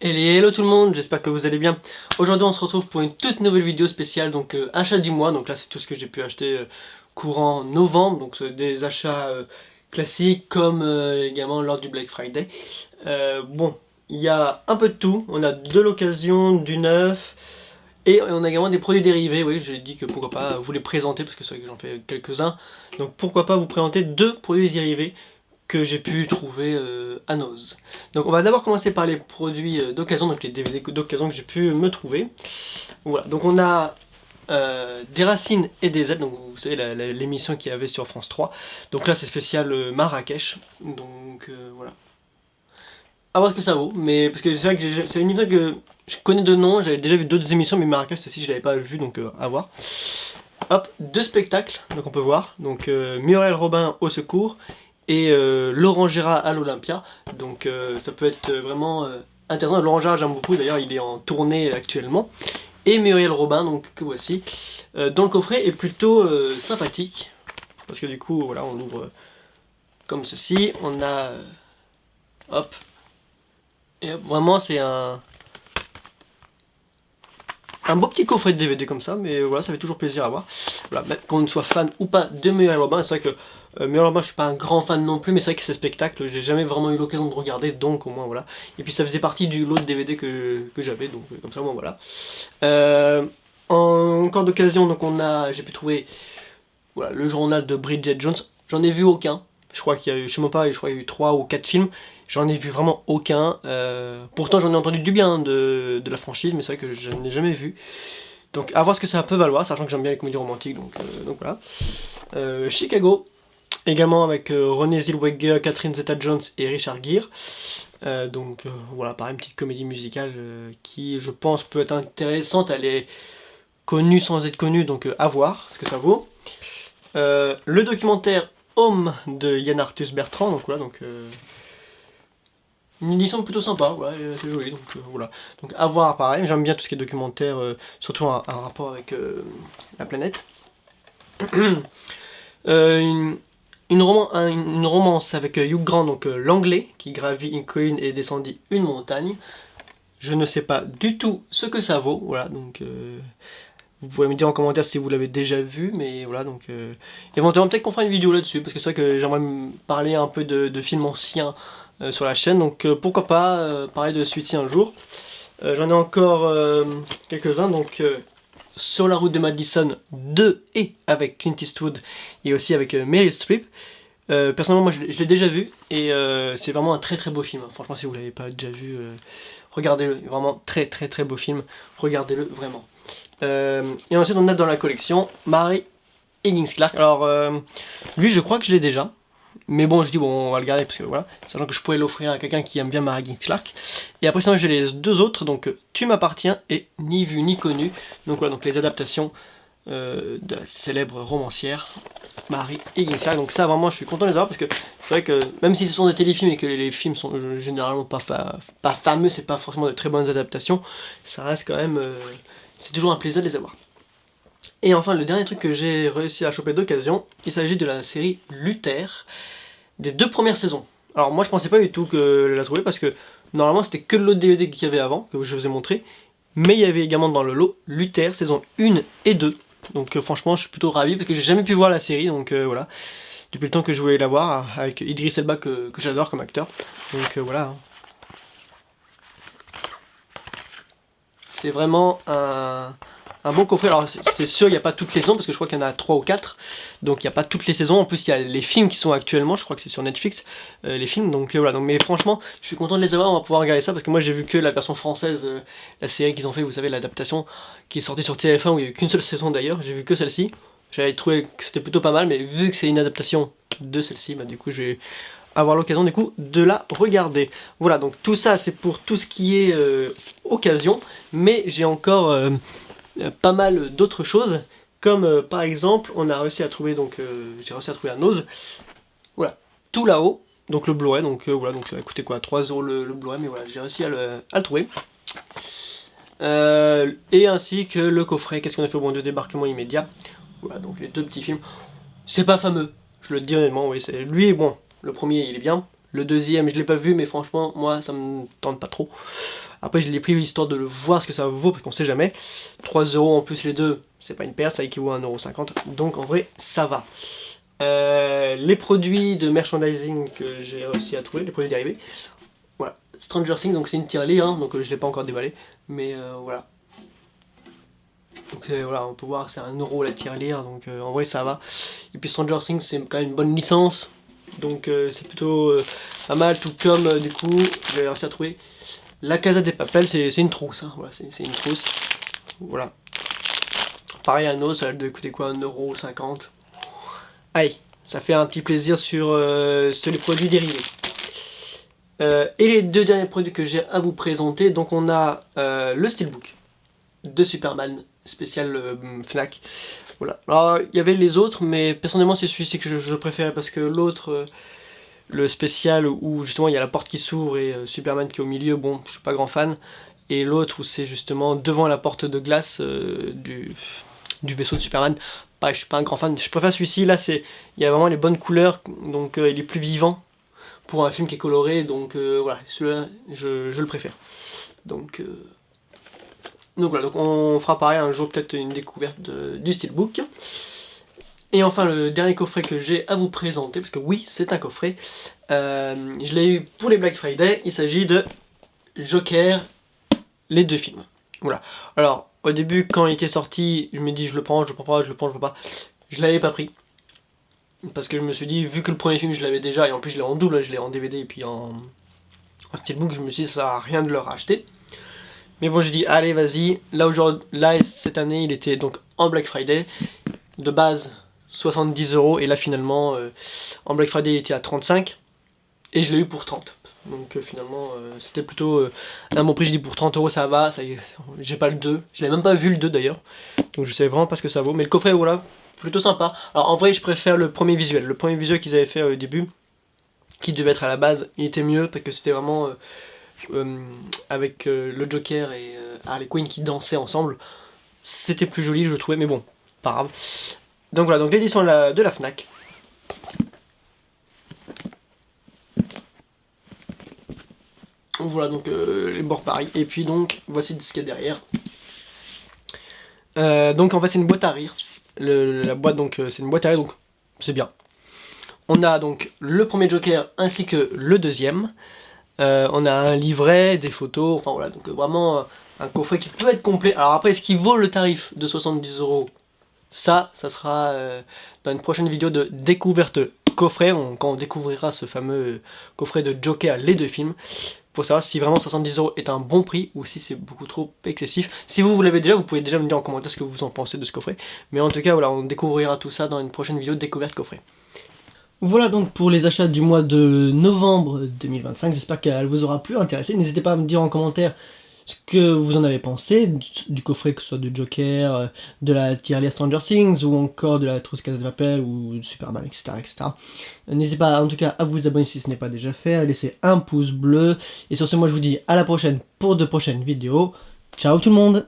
Hello tout le monde, j'espère que vous allez bien. Aujourd'hui on se retrouve pour une toute nouvelle vidéo spéciale, donc achat du mois. Donc là c'est tout ce que j'ai pu acheter courant novembre, donc c'est des achats classiques comme également lors du Black Friday. Bon, il y a un peu de tout, on a de l'occasion, du neuf, et on a également des produits dérivés. Oui, j'ai dit que pourquoi pas vous les présenter, parce que c'est vrai que j'en fais quelques-uns. Donc pourquoi pas vous présenter deux produits dérivés que j'ai pu trouver à Noz. Donc on va d'abord commencer par les produits d'occasion, donc les DVD d'occasion que j'ai pu me trouver. Voilà, donc on a des racines et des ailes, donc vous savez l'émission qu'il y avait sur France 3. Donc là c'est spécial Marrakech, donc voilà. À voir ce que ça vaut, mais parce que c'est vrai que c'est une émission que je connais de nom, j'avais déjà vu d'autres émissions, mais Marrakech celle-ci je l'avais pas vu, donc à voir. Hop, deux spectacles, donc on peut voir, donc Muriel Robin au secours, et Laurent Gérard à l'Olympia, donc ça peut être vraiment intéressant. Laurent Gérard j'aime beaucoup, d'ailleurs il est en tournée actuellement, et Muriel Robin, donc que voici, dont le coffret est plutôt sympathique, parce que du coup voilà on l'ouvre comme ceci, on a, hop, et hop, vraiment c'est un beau petit coffret de DVD comme ça, mais voilà, ça fait toujours plaisir à voir. Voilà, qu'on soit fan ou pas de Muriel Robin, c'est vrai que Muriel Robin, je suis pas un grand fan non plus, mais c'est vrai que ces spectacles, j'ai jamais vraiment eu l'occasion de regarder, donc au moins voilà. Et puis ça faisait partie du lot de DVD que j'avais, donc comme ça au moins voilà. Encore d'occasion, donc j'ai pu trouver voilà, le journal de Bridget Jones. J'en ai vu aucun. Je crois qu'il y a eu, je sais même pas, je crois qu'il y a eu 3 ou 4 films. J'en ai vu vraiment aucun. Pourtant j'en ai entendu du bien de la franchise, mais c'est vrai que je n'ai jamais vu. Donc à voir ce que ça peut valoir, sachant que j'aime bien les comédies romantiques, donc voilà. Chicago, également avec Renée Zellweger, Catherine Zeta-Jones et Richard Gere. Donc voilà, pareil, une petite comédie musicale qui je pense peut être intéressante. Elle est connue sans être connue, donc à voir ce que ça vaut. Le documentaire Home de Yann Arthus Bertrand, donc voilà, donc une édition plutôt sympa, voilà, c'est joli, donc voilà. Donc à voir pareil, j'aime bien tout ce qui est documentaire, surtout en rapport avec la planète. Une romance avec Hugh Grant, donc l'anglais, qui gravit une colline et descendit une montagne. Je ne sais pas du tout ce que ça vaut, voilà, donc vous pouvez me dire en commentaire si vous l'avez déjà vu, mais voilà, donc éventuellement peut-être qu'on fera une vidéo là-dessus, parce que c'est vrai que j'aimerais me parler un peu de films anciens sur la chaîne, donc pourquoi pas parler de celui-ci un jour. J'en ai encore quelques-uns, donc Sur la route de Madison 2 et avec Clint Eastwood et aussi avec Meryl Streep. Personnellement moi je l'ai déjà vu et c'est vraiment un très très beau film. Franchement si vous l'avez pas déjà vu, regardez-le, vraiment très très très beau film, regardez-le vraiment. Et ensuite on a dans la collection Mary Higgins Clark. Alors lui je crois que je l'ai déjà. Mais bon, je dis bon, on va le garder parce que voilà, sachant que je pourrais l'offrir à quelqu'un qui aime bien Mary Higgins Clark. Et après ça, j'ai les deux autres, donc Tu m'appartiens et Ni vu ni connu. Donc voilà, donc les adaptations de la célèbre romancière Mary Higgins Clark. Donc ça, vraiment, je suis content de les avoir parce que c'est vrai que même si ce sont des téléfilms et que les films sont généralement pas fameux, c'est pas forcément de très bonnes adaptations, ça reste quand même, c'est toujours un plaisir de les avoir. Et enfin, le dernier truc que j'ai réussi à choper d'occasion, il s'agit de la série Luther, des 2 premières saisons. Alors moi je pensais pas du tout que la trouver parce que normalement c'était que le lot de DVD qu'il y avait avant, que je vous ai montré, mais il y avait également dans le lot Luther saison 1 et 2. Donc franchement je suis plutôt ravi parce que j'ai jamais pu voir la série, donc voilà. Depuis le temps que je voulais la voir, avec Idris Elba que j'adore comme acteur. Donc voilà. Hein. C'est vraiment un bon coffret. Alors c'est sûr il n'y a pas toutes les saisons parce que je crois qu'il y en a 3 ou 4, donc il n'y a pas toutes les saisons. En plus il y a les films qui sont actuellement, je crois que c'est sur Netflix, les films, donc voilà. Donc, mais franchement je suis content de les avoir, on va pouvoir regarder ça parce que moi j'ai vu que la version française, la série qu'ils ont fait, vous savez, l'adaptation qui est sortie sur TF1 où il n'y a eu qu'une seule saison d'ailleurs, j'ai vu que celle-ci. J'avais trouvé que c'était plutôt pas mal, mais vu que c'est une adaptation de celle-ci, bah du coup je vais avoir l'occasion du coup de la regarder. Voilà, donc tout ça c'est pour tout ce qui est occasion, mais j'ai encore pas mal d'autres choses, comme par exemple on a réussi à trouver, donc j'ai réussi à trouver un Oz, voilà, tout là-haut, donc le Blu-ray, donc voilà, donc écoutez quoi, 3€ le Blu-ray, mais voilà, j'ai réussi à le trouver. Et ainsi que le coffret, qu'est-ce qu'on a fait au moment de débarquement immédiat. Voilà, donc les deux petits films, c'est pas fameux, je le dis honnêtement, oui, c'est lui, bon, le premier il est bien, Le deuxième, je l'ai pas vu, mais franchement, moi, ça me tente pas trop. Après, je l'ai pris histoire de le voir ce que ça vaut, parce qu'on sait jamais. 3 euros en plus les deux, c'est pas une perte, ça équivaut à 1,50 €. Donc en vrai, ça va. Les produits de merchandising que j'ai réussi à trouver, les produits dérivés. Voilà, Stranger Things, donc c'est une tier list, hein, donc je l'ai pas encore déballé, mais voilà. Donc voilà, on peut voir que c'est 1 € la tier list, donc en vrai ça va. Et puis Stranger Things, c'est quand même une bonne licence, donc c'est plutôt pas mal, tout comme du coup, j'ai réussi à trouver La Casa des Papel, c'est une trousse, hein, voilà, c'est une trousse, voilà. Pareil, un os, ça doit coûter quoi, 1,50 €. Allez, ça fait un petit plaisir sur les produits dérivés. Et les deux derniers produits que j'ai à vous présenter, donc on a le Steelbook de Superman spécial Fnac. Voilà. Alors il y avait les autres, mais personnellement c'est celui-ci que je préfère parce que l'autre, le spécial où justement il y a la porte qui s'ouvre et Superman qui est au milieu, bon je suis pas grand fan. Et l'autre où c'est justement devant la porte de glace du vaisseau de Superman. Pareil, je suis pas un grand fan, je préfère celui-ci, là il y a vraiment les bonnes couleurs, donc il est plus vivant pour un film qui est coloré, donc voilà, celui-là je le préfère. Donc voilà, donc on fera pareil un jour, peut-être une découverte du Steelbook. Et enfin le dernier coffret que j'ai à vous présenter, parce que oui c'est un coffret, je l'ai eu pour les Black Friday, il s'agit de Joker, les deux films. Voilà, alors au début quand il était sorti, je me dis je le prends, je le prends pas, je le prends, je le prends pas. Je l'avais pas pris. Parce que je me suis dit, vu que le premier film je l'avais déjà, et en plus je l'ai en double, je l'ai en DVD et puis en Steelbook, je me suis dit ça sert à rien de le racheter. Mais bon, j'ai dit allez vas-y, là cette année il était donc en Black Friday, de base 70 € et là finalement en Black Friday il était à 35 et je l'ai eu pour 30. Donc finalement c'était plutôt un bon prix, j'ai dit pour 30 € ça va, ça y est, j'ai pas le 2, je l'ai même pas vu le 2 d'ailleurs, donc je sais vraiment pas ce que ça vaut, mais le coffret voilà, plutôt sympa. Alors en vrai je préfère le premier visuel qu'ils avaient fait au début, qui devait être à la base, il était mieux parce que c'était vraiment avec le Joker et Harley Quinn qui dansaient ensemble, c'était plus joli je trouvais, mais bon, pas grave. Donc voilà, donc l'édition de la Fnac. Voilà donc les bords pareil, et puis donc voici ce qu'il y a derrière. Donc en fait c'est une boîte à rire, la boîte donc c'est une boîte à rire, donc c'est bien. On a donc le premier Joker ainsi que le deuxième. On a un livret, des photos, enfin voilà, donc vraiment un coffret qui peut être complet. Alors après, est-ce qu'il vaut le tarif de 70 €? Ça sera dans une prochaine vidéo de découverte coffret, quand on découvrira ce fameux coffret de Joker, les deux films, pour savoir si vraiment 70 € est un bon prix ou si c'est beaucoup trop excessif. Si vous l'avez déjà, vous pouvez déjà me dire en commentaire ce que vous en pensez de ce coffret. Mais en tout cas, voilà, on découvrira tout ça dans une prochaine vidéo de découverte coffret. Voilà donc pour les achats du mois de novembre 2025, j'espère qu'elle vous aura plu, intéressé. N'hésitez pas à me dire en commentaire ce que vous en avez pensé du coffret, que ce soit du Joker, de la tier list Stranger Things ou encore de la trousse Casa de Papel ou de Superman, etc. etc. N'hésitez pas en tout cas à vous abonner si ce n'est pas déjà fait, à laisser un pouce bleu. Et sur ce, moi je vous dis à la prochaine pour de prochaines vidéos. Ciao tout le monde!